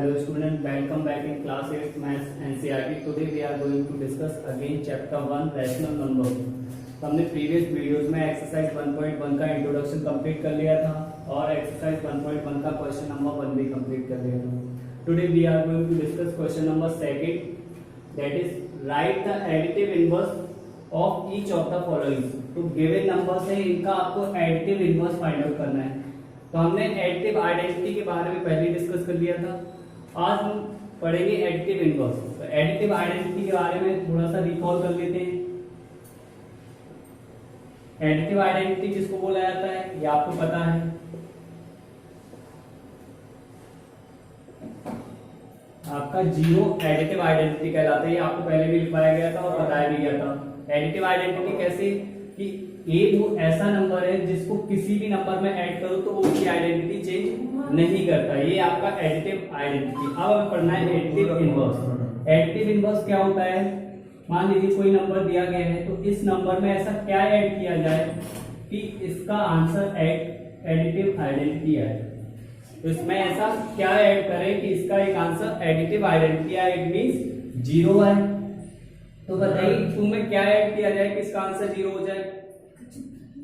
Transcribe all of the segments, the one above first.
Hello student, welcome back in class 8 Maths NCERT. Today we are going to discuss again chapter 1 rational number. तो हमने previous videos में exercise 1.1 का introduction complete कर लिया था और एक्सरसाइज 1.1 का क्वेश्चन नंबर 1 भी कंप्लीट कर लिया था. Today we are going to discuss question number 2, that is right the additive inverse of each of the following. तो गिवन नंबर्स है, इनका आपको एडिटिव इनवर्स फाइंड आउट करना है. तो हमने एडिटिव आइडेंटिटी के बारे में पहले डिस्कस कर लिया था. आज हम पढ़ेंगे एडिटिव इनवर्स. तो एडिटिव आइडेंटिटी के बारे में थोड़ा सा रिकॉल कर लेते हैं. एडिटिव आइडेंटिटी किसको बोला जाता है ये आपको पता है. आपका जीरो एडिटिव आइडेंटिटी कहलाता है. ये आपको पहले भी लिखवाया गया था और बताया भी गया था. एडिटिव आइडेंटिटी कैसे कि ए वो ऐसा नंबर है जिसको किसी भी नंबर में ऐड करो तो वो उसकी आइडेंटिटी चेंज नहीं करता. ये आपका एडिटिव आइडेंटिटी. अब हमें पढ़ना है एडिटिव इनवर्स. एडिटिव इनवर्स क्या होता है? मान लीजिए कोई नंबर दिया गया है तो इस नंबर में ऐसा क्या ऐड किया जाए कि इसका आंसर एडिटिव आइडेंटिटी है. तो इसमें ऐसा क्या ऐड करें कि इसका एक आंसर एडिटिव आइडेंटिटी है. इट मींस जीरो है. तो बताइए टू में क्या ऐड किया जाए कि इसका आंसर जीरो हो जाए.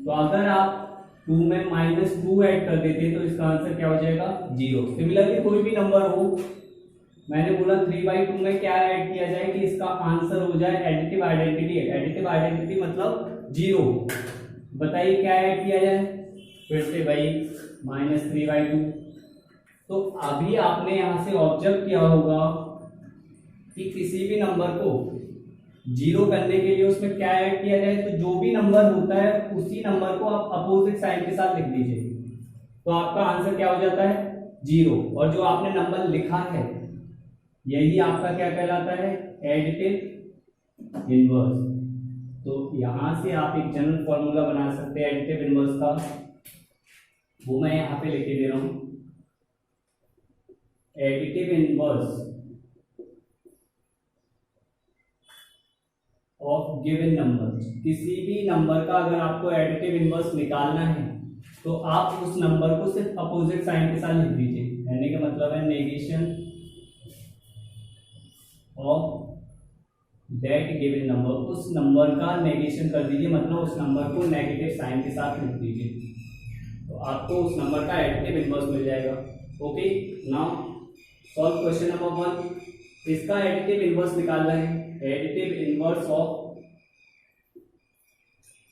तो अगर आप 2 में -2 ऐड कर देते तो इसका आंसर क्या हो जाएगा? जीरो. सिमिलरली कोई भी नंबर हो, मैंने बोला 3/2 में क्या ऐड किया जाए कि इसका आंसर हो जाए एडिटिव आइडेंटिटी. एडिटिव आइडेंटिटी मतलब जीरो. बताइए क्या ऐड किया जाए. फिर से भाई -3/2. तो अभी आपने यहां से ऑब्जर्व किया होगा कि किसी भी नंबर को जीरो करने के लिए उसमें क्या ऐड किया जाए. तो जो भी नंबर होता है उसी नंबर को आप अपोजिट साइन के साथ लिख दीजिए तो आपका आंसर क्या हो जाता है? जीरो. और जो आपने नंबर लिखा है यही आपका क्या कहलाता है? Additive inverse. तो यहां से आप एक जनरल फॉर्मूला बना सकते हैं एडिटिव इनवर्स का. वो मैं यहां पे लिख दे रहा हूं. Additive inverse of given number. किसी भी नंबर का अगर आपको एडिटिव इनवर्स निकालना है तो आप उस नंबर को सिर्फ अपोजिट साइन के साथ लिख दीजिए. यानी का मतलब है negation of that given number. उस नंबर का नेगेशन कर दीजिए, मतलब उस नंबर को नेगेटिव साइन के साथ लिख दीजिए तो आपको उस नंबर का एडिटिव इनवर्स मिल जाएगा. Okay, now solve question number 1. इसका एडिटिव इनवर्स निकालना है. Additive inverse of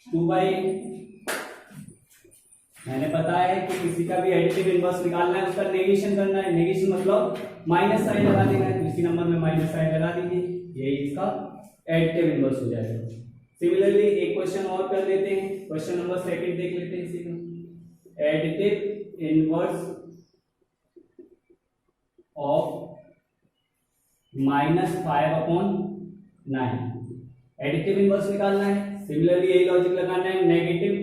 2/8. मैंने बताया है कि किसी का भी एडिटिव इनवर्स निकालना है उसका नेगेशन करना है. नेगेशन मतलब माइनस साइन लगा देना है. किसी नंबर में माइनस साइन लगा दीजिए, यही इसका एडिटिव इनवर्स हो जाएगा. सिमिलरली एक क्वेश्चन और कर लेते हैं. क्वेश्चन नंबर 2 देख लेते हैं. इसी का additive inverse of -5/9. Additive inverse निकालना है. सिमिलरली यही लॉजिक लगाना है. नेगेटिव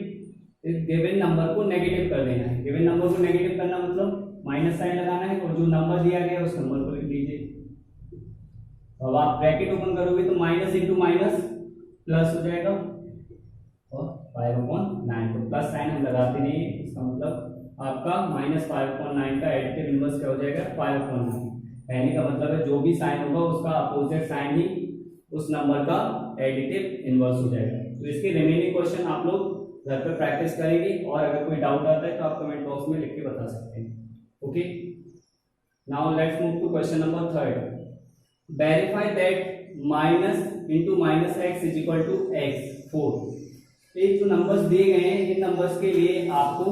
गिवन नंबर को नेगेटिव कर देना है. गिवन नंबर को नेगेटिव करना मतलब माइनस साइन लगाना है और जो नंबर दिया गया है उस नंबर को लिख दीजिए. अब आप ब्रैकेट ओपन करोगे तो माइनस इंटू माइनस प्लस हो जाएगा और 5/9. तो प्लस साइन हम लगाते नहीं है. इसका मतलब आपका -5/9 का एडिटिव इनवर्स क्या हो जाएगा? 5/9. यानी का मतलब है जो भी साइन होगा उसका अपोजिट साइन ही उस नंबर का एडिटिव इनवर्स हो जाएगा. तो इसके रिमेनिंग क्वेश्चन आप लोग घर पर प्रैक्टिस करेंगे और अगर कोई डाउट आता है तो आप कमेंट बॉक्स में लिख के बता सकते हैं. Okay, now let's move to question number 3. Verify that minus into minus x is equal to x 4. ये जो नंबर्स दिए गए हैं इन नंबर्स के लिए आपको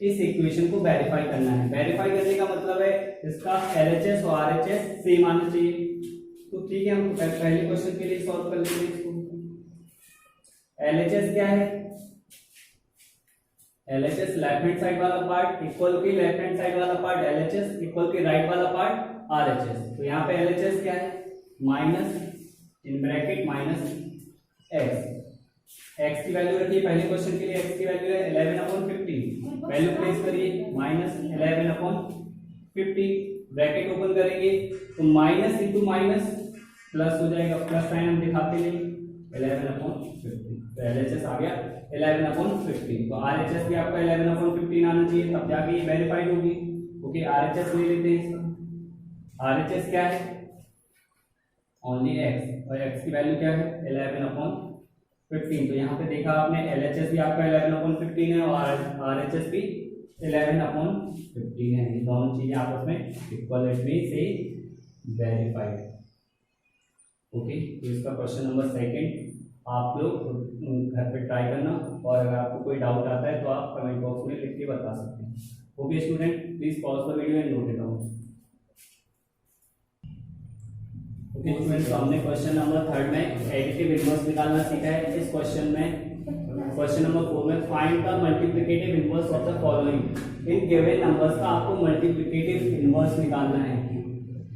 इस इक्वेशन को वेरीफाई करना है. वेरीफाई करने का मतलब है इसका LHS और RHS सेम आना चाहिए. तो ठीक है, हम पहले क्वेश्चन के लिए सॉल्व कर लेंगे इसको. LHS क्या है? LHS लेफ्ट हैंड साइड वाला पार्ट इक्वल के लेफ्ट हैंड साइड वाला पार्ट LHS इक्वल के राइट वाला पार्ट RHS. तो यहाँ पे LHS क्या है? Minus in bracket minus x. X की वैल्यू रखिए पहले क्वेश्चन के लिए. एक्स की वैल्यू है 11/50. वैल्यू प्लेस करिए -11/50. ब्रैकेट ओपन करेंगे तो माइनस इंटू माइनस प्लस हो जाएगा. प्लस साइन हम दिखाते नहीं. 11/50. तो LHS आ गया 11/50. तो RHS भी आपका 11/15 आना चाहिए तब जाके ये वेरीफाइड होगी. ओके, RHS ले लेते हैं इसका. RHS क्या है, ओनली x, और x की वैल्यू क्या है 11/15। तो यहाँ पे देखा आपने LHS भी आपका 11/15 है और RHS भी 11/15 है। ये दोनों चीजें आपस में इक्वल है, से वेरीफाइड। ओके, तो इसका क्वेश्चन नंबर सेकंड आप लोग घर पे ट्राई करना, और अगर आपको कोई डाउट आता है तो आप कमेंट बॉक्स में लिख के बता सकते हैं। Okay student, please pause the video and note it down. Okay student, तो हमने क्वेश्चन नंबर थर्ड में एडिटिव इनवर्स निकालना सीखा है। इस क्वेश्चन नंबर 4 में find the multiplicative inverse of the following. In given numbers का आपको मल्टीप्लिकेटिव इनवर्स निकालना है।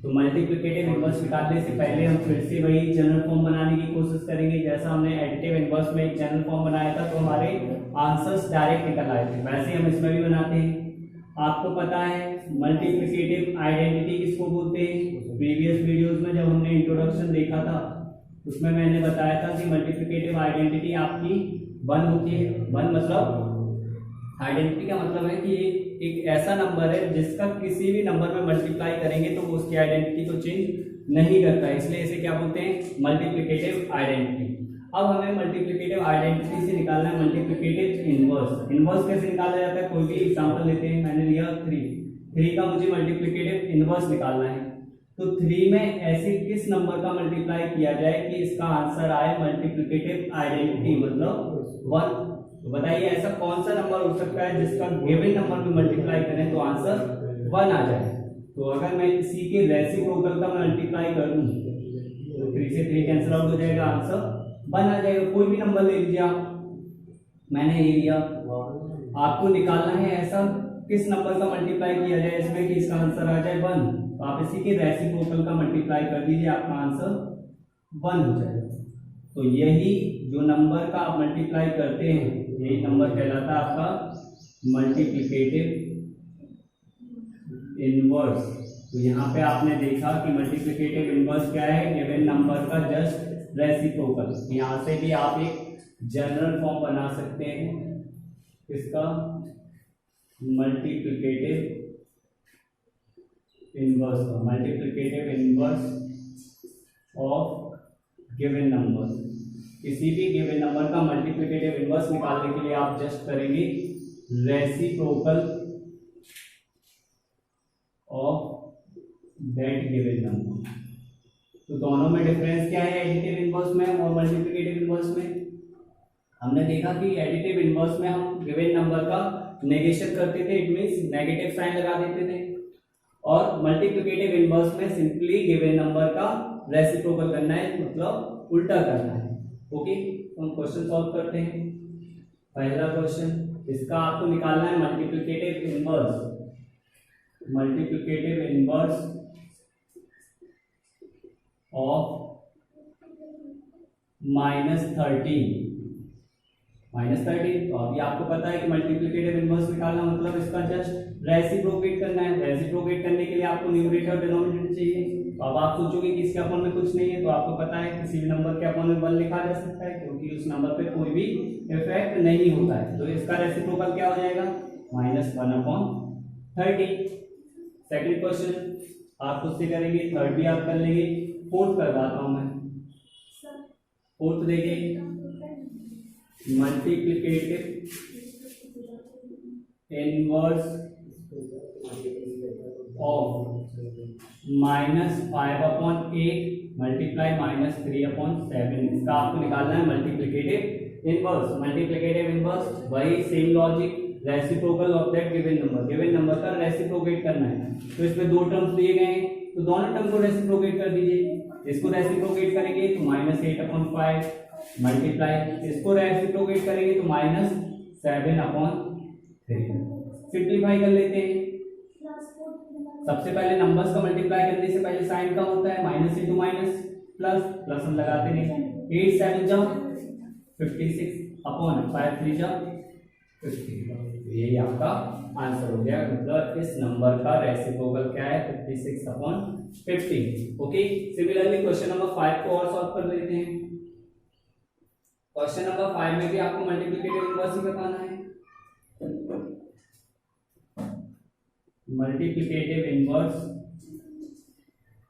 तो मल्टीप्लिकेटिव इनवर्स निकालने से पहले हम फिर से वही जनरल फॉर्म बनाने की कोशिश करेंगे। जैसा हमने एडिटिव इनवर्स में एक जनरल फॉर्म बनाया था तो हमारे आंसर्स डायरेक्ट निकल आए थे, वैसे हम इसमें भी बनाते हैं। आपको पता है मल्टीप्लिकेटिव आइडेंटिटी किसको बोलते हैं। प्रीवियस वीडियोस में जब हमने इंट्रोडक्शन देखा था उसमें मैंने बताया था कि मल्टीप्लिकेटिव आइडेंटिटी आपकी 1 होती है। 1 मतलब आइडेंटिटी का मतलब है कि एक ऐसा नंबर है जिसका किसी भी नंबर में मल्टीप्लाई करेंगे तो वो उसकी आइडेंटिटी को चेंज नहीं करता है, इसलिए इसे क्या बोलते हैं मल्टीप्लिकेटिव आइडेंटिटी। अब हमें मल्टीप्लिकेटिव आइडेंटिटी से निकालना है मल्टीप्लिकेटिव इनवर्स। इनवर्स कैसे निकाला जाता है, कोई भी एग्जांपल लेते हैं। मैंने लिया 3 का मुझे मल्टीप्लिकेटिव इनवर्स निकालना है। तो 3 में ऐसे किस नंबर का मल्टीप्लाई किया जाए कि इसका आंसर आए मल्टीप्लिकेटिव आइडेंटिटी मतलब 1। तो बताइए ऐसा कौन सा नंबर हो सकता है जिसका गिवन नंबर में मल्टीप्लाई करें तो आंसर 1 आ जाए। तो अगर मैं इसी के रेसिप्रोकल का मल्टीप्लाई कर दूं तो 3 से 3 कैंसिल आउट हो जाएगा, आंसर 1 आ जाएगा। कोई भी नंबर ले लीजिए आप, मैंने ये लिया। आपको निकालना है ऐसा किस नंबर का मल्टीप्लाई किया जाए इसमें कि इसका आंसर आ जाए 1। तो आप इसी के रेसिप्रोकल का मल्टीप्लाई कर दीजिए, आपका आंसर 1 हो जाएगा। तो यही जो नंबर का आप मल्टीप्लाई करते हैं यही नंबर कहलाता है आपका मल्टीप्लिकेटिव इनवर्स। तो यहाँ पे आपने देखा कि मल्टीप्लिकेटिव इनवर्स क्या है, गिवन नंबर का जस्ट रेसिप्रोकल। यहाँ से भी आप एक जनरल फॉर्म बना सकते हैं इसका मल्टीप्लिकेटिव इनवर्स का, multiplicative inverse of given number. किसी भी गिवन नंबर का मल्टीप्लिकेटिव इनवर्स निकालने के लिए आप जस्ट करेंगे reciprocal of that given number. तो दोनों में डिफरेंस क्या है एडिटिव इनवर्स में और मल्टीप्लिकेटिव इनवर्स में। हमने देखा कि एडिटिव इनवर्स में हम गिवन नंबर का नेगेशन करते थे, इट मींस नेगेटिव साइन लगा देते थे, और मल्टीप्लिकेटिव इनवर्स में सिंपली गिवन नंबर का रेसिप्रोकल करना है, मतलब उल्टा करना है। ओके, तो हम क्वेश्चन सॉल्व करते हैं। पहला क्वेश्चन, इसका आपको निकालना है multiplicative inverse. Multiplicative inverse of -13। तो अभी आपको पता है कि मल्टीप्लिकेटिव इनवर्स निकालना मतलब इसका जस्ट रेसिप्रोकेट करना है। रेसिप्रोकेट करने के लिए आपको न्यूमरेटर और डिनोमिनेटर चाहिए। तो अब आप सोचोगे कि इसके अपॉन में कुछ नहीं है, तो आपको पता है किसी भी नंबर के अपॉन में 1 लिखा जा सकता है क्योंकि उस नंबर पे कोई भी इफेक्ट नहीं होता है। तो इसका रेसिप्रोकल क्या हो जाएगा -1/13। सेकंड क्वेश्चन आप खुद से करेंगे, थर्ड भी आप कर लेंगे, फोर्थ करवाता हूं मैं। फोर्थ देखिए, मल्टीप्लिकेटिव इनवर्स ऑफ -5/8 मल्टीप्लाई -3/7। इसका आपको निकालना है मल्टीप्लिकेटिव इनवर्स। मल्टीप्लिकेटिव इनवर्स वही same logic, reciprocal of that given number. Given number का रेसिप्रोकेट करना है। तो इसमें 2 टर्म्स दिए गए हैं तो दोनों टर्म को रेसिप्रोकेट कर दीजिए। इसको रेसिप्रोकेट करेंगे तो -8/5 मल्टीप्लाई, इसको रेसिप्रोकेट करेंगे तो -7/3। सिंप्लीफाई कर लेते हैं। सबसे पहले नंबर्स का मल्टीप्लाई करने से पहले साइन का होता है minus into minus plus, plus हम लगाते नहीं। 8 7 जा 56 अपॉन 5 3 जा 50। यही आपका आंसर हो गया। मतलब इस नंबर का रेसिप्रोकल क्या है 56/50। ओके, सिमिलरली क्वेश्चन नंबर 5 को और सॉल्व कर लेते हैं। क्वेश्चन नंबर 5 में भी आपको मल्टीप्लिकेटिव इनवर्स ही बताना है। मल्टीप्लिकेटिव इनवर्स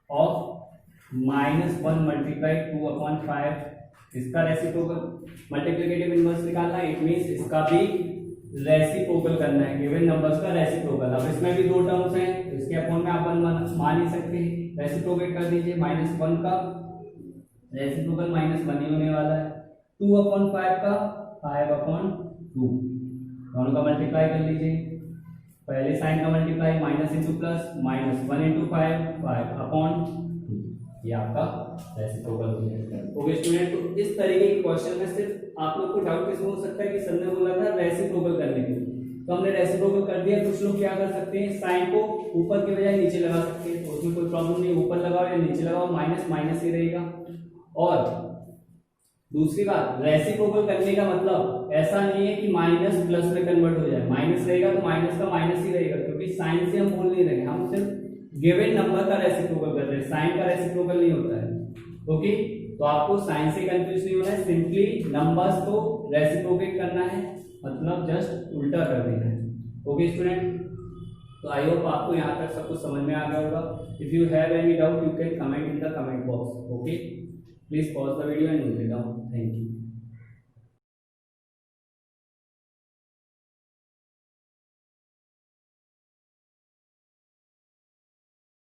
ऑफ -1 मल्टीप्लाई 2/5 इसका रेसिप्रोकल मल्टीप्लिकेटिव इनवर्स निकालना है। इट मींस इसका भी रेसिप्रोकल करना है, गिवन नंबर्स का रेसिप्रोकल। अब इसमें भी दो टर्म्स हैं तो इसके अपॉन में आप मान ही सकते हैं, रेसिप्रोकेट कर दीजिए। -1 का रेसिप्रोकल -1 ही होने वाला है, 2/5 का 5/2 दोनों का मल्टीप्लाई कर लीजिए। पहले साइन का multiply minus into plus, -1 into 5/2 ये आपका रेसिप्रोकल हो जाएगा। ओके स्टूडेंट, तो इस तरीके के क्वेश्चन में सिर्फ आप लोग को डाउट किसमें हो सकता है कि सर ने बोला था रेसिप्रोकल करने के लिए, तो हमने रेसिप्रोकल कर दिया। कुछ लोग क्या कर सकते हैं, साइन को ऊपर के बजाय नीचे लगा सकते हैं, तो उसमें कोई प्रॉब्लम नहीं, ऊपर लगाओ या नीचे लगाओ, माइनस माइनस ही रहेगा। और दूसरी बात, रेसिप्रोकल करने का मतलब ऐसा नहीं है कि माइनस प्लस में कन्वर्ट हो जाए, माइनस रहेगा तो माइनस का माइनस ही रहेगा, क्योंकि साइन से हम बोल नहीं रहे, हम सिर्फ गिवन नंबर का रेसिप्रोकल कर रहे हैं, साइन का रेसिप्रोकल नहीं होता है। ओके, तो आपको साइन से कंफ्यूज नहीं होना है, सिंपली नंबर्स को रेसिप्रोकेट करना है, मतलब जस्ट उल्टा कर देना है। ओके स्टूडेंट, तो आई होप आपको यहाँ तक सब कुछ समझ में आ गया होगा। If you have any doubt you can comment in the comment box. Okay, please pause the video and note it down. Thank you.